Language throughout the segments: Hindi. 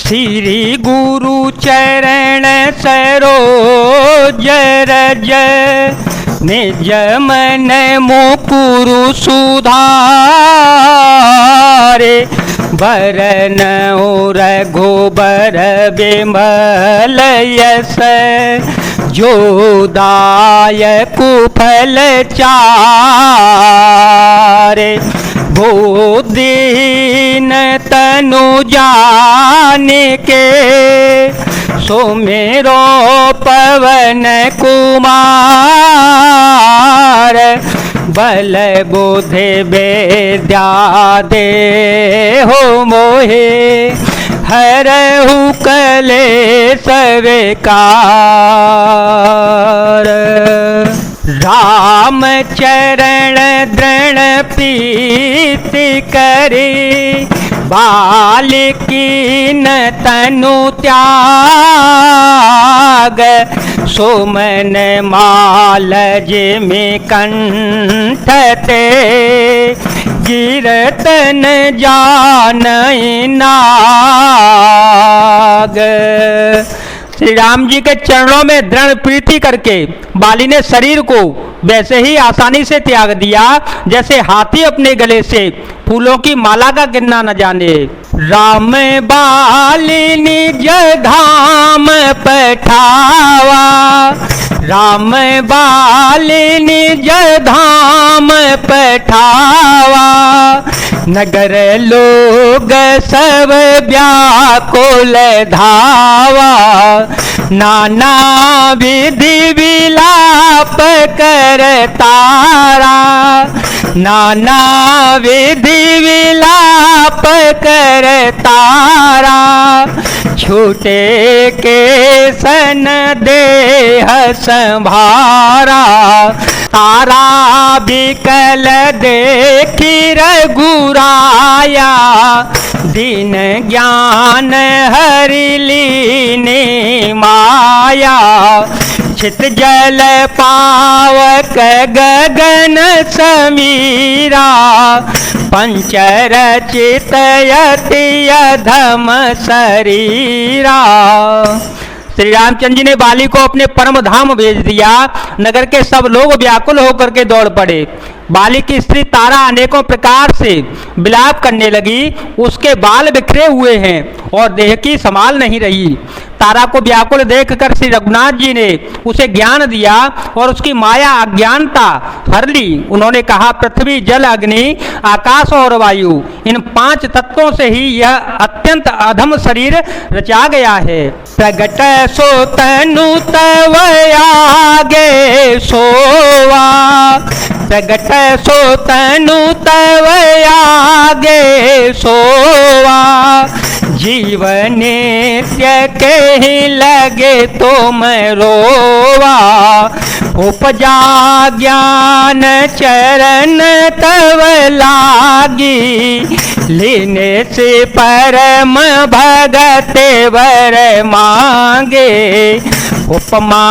श्री गुरु चरण सरोज रज निज मन मुकुरु सुधारे वरन रघुबर बिमल यस जो दायक फल चारे वो दीन तनु जान के सुमेरो पवन कुमार बल बुद्धि विद्या दे हो मोहे हरहु कलेश विकार। राम चरण दृढ़ प्रीति करे बालिकीन तनु त्याग सुमन माल जिमि कंठ ते गिरतन जानई नाग। श्री राम जी के चरणों में दृढ़ प्रीति करके बाली ने शरीर को वैसे ही आसानी से त्याग दिया जैसे हाथी अपने गले से फूलों की माला का गिनना न जाने। राम बाली निज धाम पठावा राम बाली निज धाम पठावा नगर लोग सब व्याकुल धावा नाना विधि विलाप कर तारा नाना विधि विलाप कर तारा छूटे के सन देह संभारा तारा बिकल देखी रघुराया दीन ज्ञान हरि लीने माया छित जल पावक गगन समीरा पंचरचित यति अधम शरीरा। श्री रामचंद्र जी ने बाली को अपने परम धाम भेज दिया। नगर के सब लोग व्याकुल होकर के दौड़ पड़े। बाली की स्त्री तारा अनेकों प्रकार से विलाप करने लगी। उसके बाल बिखरे हुए हैं और देह की संभाल नहीं रही। तारा को व्याकुल देखकर श्री रघुनाथ जी ने उसे ज्ञान दिया और उसकी माया अज्ञानता हर ली। उन्होंने कहा, पृथ्वी जल अग्नि आकाश और वायु इन 5 तत्वों से ही यह अत्यंत अधम शरीर रचा गया है। प्रगट सो तनु तव आगे सोवा प्रगट सो तनु तव आगे सोवा जीवन नित्य के ही लगे तुम रोवा उपजा ज्ञान चरण तव लागी लेने से परम भगत वर मांगे उपमा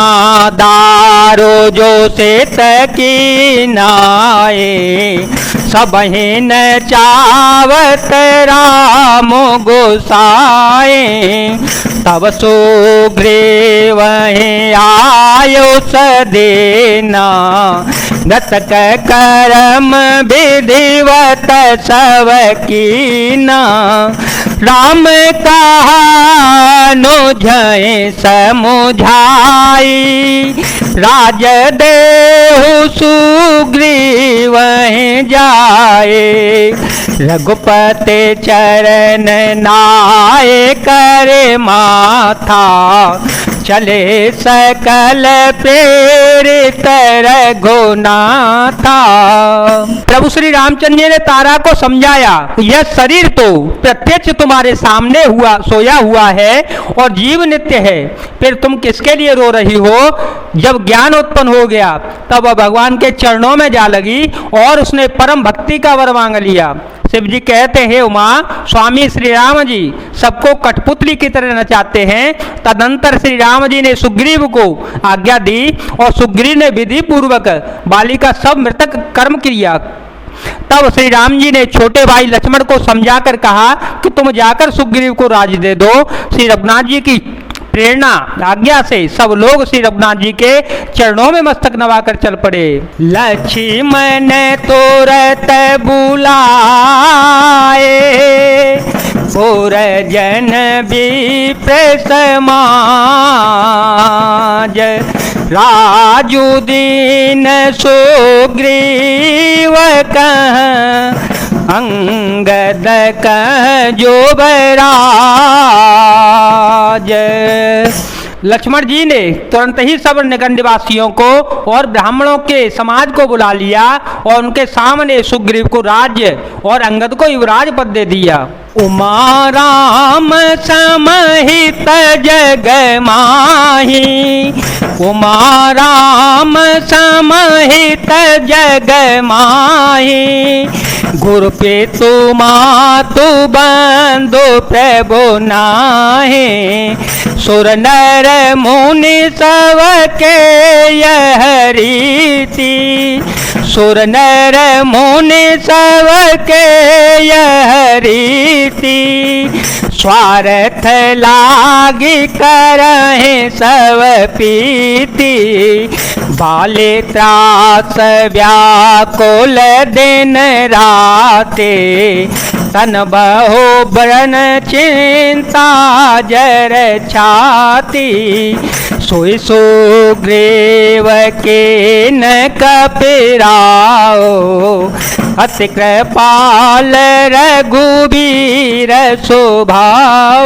दारो जो से तकी नाए सबहि न चावत राम गोसाए तब सुग्रीव आयो सदेना गतक करम विधिवत सब कीना राम कहानो झय समुझाई राज देहु सुग्रीव जाए रघुपति चरण नाय करे माथा चले सकल प्रेरित रघुनाथा। प्रभु श्री रामचंद्र जी ने तारा को समझाया, यह शरीर तो प्रत्यक्ष तुम्हारे सामने सोया हुआ है और जीव नित्य है, फिर तुम किसके लिए रो रही हो। जब ज्ञान उत्पन्न हो गया तब वह भगवान के चरणों में जा लगी और उसने परम भक्ति का वर मांग लिया। शिव जी कहते हैं, उमा स्वामी श्री राम जी सबको कठपुतली की तरह नचाते हैं। तदंतर श्री राम जी ने सुग्रीव को आज्ञा दी और सुग्रीव ने विधि पूर्वक बाली का सब मृतक कर्म किया। तब श्री राम जी ने छोटे भाई लक्ष्मण को समझाकर कहा कि तुम जाकर सुग्रीव को राज दे दो। श्री रघुनाथ जी की प्रेरणा आज्ञा से सब लोग श्री रघुनाथ जी के चरणों में मस्तक नवाकर चल पड़े। लक्ष्मण तुरत बुलाए पुर जन विप्र समाज, राजू दीन सुग्रीव कह अंगद कह जोबराज। लक्ष्मण जी ने तुरंत ही सब नगर निवासियों को और ब्राह्मणों के समाज को बुला लिया और उनके सामने सुग्रीव को राज्य और अंगद को युवराज पद दे दिया। उमा राम समहित जग माही, उमा राम समहित जग माही, गुरु पितु मातु बंधु प्रभु नाहि, सुर नर मुनि सब के यह रीति, सुर नर मुनि सब के यह रीति, स्वार्थ लागी करहि सब पीति, बाले त्रास व्याकुल दिन राते, तन बहु बरन चिंता जर छाती, सोई सुग्रीव के न कपिराओ, अति कृपाल रघुबीर स्वभाव।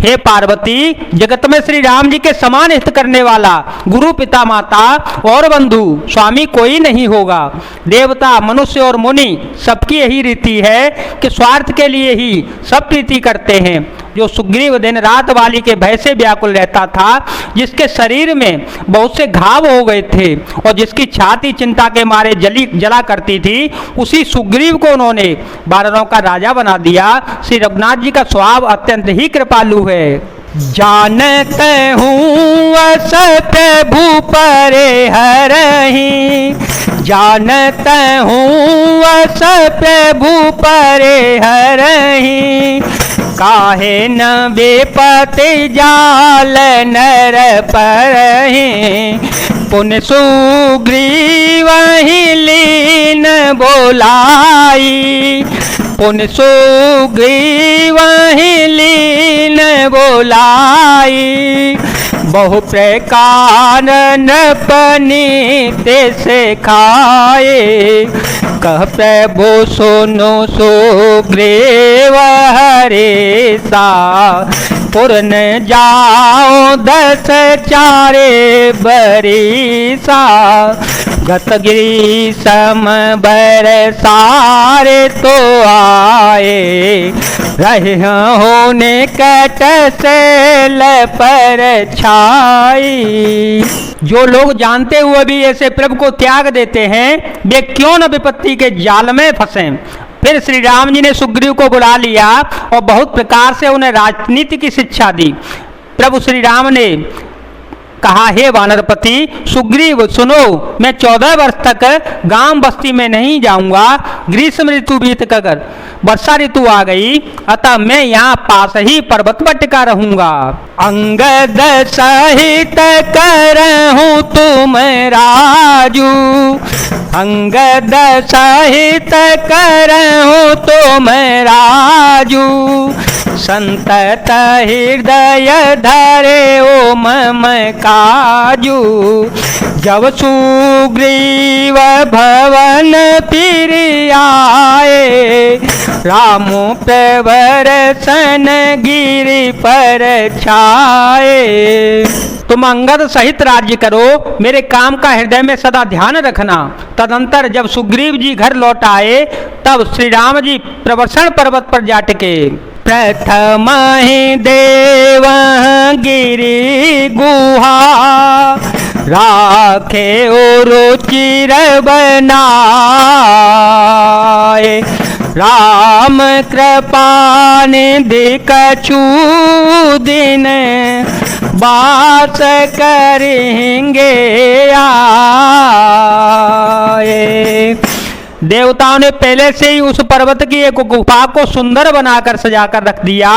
हे पार्वती, जगत में श्री राम जी के समान हित करने वाला गुरु पिता माता और बंधु स्वामी कोई नहीं होगा। देवता मनुष्य और मुनि सबकी यही रीति है कि स्वार्थ के लिए ही सब प्रीति करते हैं। जो सुग्रीव दिन रात वाली के भय से व्याकुल रहता था, जिसके शरीर में बहुत से घाव हो गए थे और जिसकी छाती चिंता के मारे जला करती थी, उसी सुग्रीव को उन्होंने वानरों का राजा बना दिया। श्री रघुनाथ जी का स्वभाव अत्यंत ही कृपालु है। जानत हूँ असत भूपरे हरहि, जानत हूँ असत भूपरे हरहि, काहे न विपति जाल नर परहि, पुन सुग्रीव ही लीन बोलाई, पुन सुग्रीव ही लीन बोलाई, बहु प्रकार नपनीत से खाए, कह प्रभु सुनो सुग्रीव हरेसा, पुरन जाओ 10 चारे बरीसा, गतगिरी सम बरसारे तो आए, रहे होने कट सेल पर छाई। जो लोग जानते हुए भी ऐसे प्रभु को त्याग देते हैं, वे क्यों न विपत्ति के जाल में फंसे। फिर श्री राम जी ने सुग्रीव को बुला लिया और बहुत प्रकार से उन्हें राजनीति की शिक्षा दी। प्रभु श्री राम ने कहा, हे वानरपति सुग्रीव सुनो, मैं 14 वर्ष तक गांव बस्ती में नहीं जाऊंगा। ग्रीष्म ऋतु बीत कर वर्षा ऋतु आ गई, अतः मैं यहाँ पास ही पर्वत पर टिका रहूंगा। अंगद सहित करहूँ तुम राजू, अंगद सहित करहूँ तुम राजू, संतत हृदय धरे ओ मम काजू, जब सुग्रीव भवन फिर आए, रामो प्रवरसन गिरि पर छाए। तुम अंगद सहित राज्य करो, मेरे काम का हृदय में सदा ध्यान रखना। तदंतर जब सुग्रीव जी घर लौट आए, तब श्री राम जी प्रवर्षण पर्वत पर जा टिके। प्रथम ही देव गिरि गुहा, राखे ओ रुचिर बनाए, राम कृपा निधि कछु दिन, बास करेंगे आए। देवताओं ने पहले से ही उस पर्वत की एक गुफा को सुंदर बनाकर सजाकर रख दिया।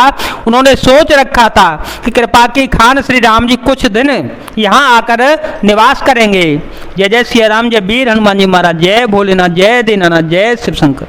उन्होंने सोच रखा था कि कृपा की खान श्री राम जी कुछ दिन यहाँ आकर निवास करेंगे। जय जय सिया राम, जय वीर हनुमान जी महाराज, जय भोलेनाथ, जय दीनानाथ, जय शिव शंकर।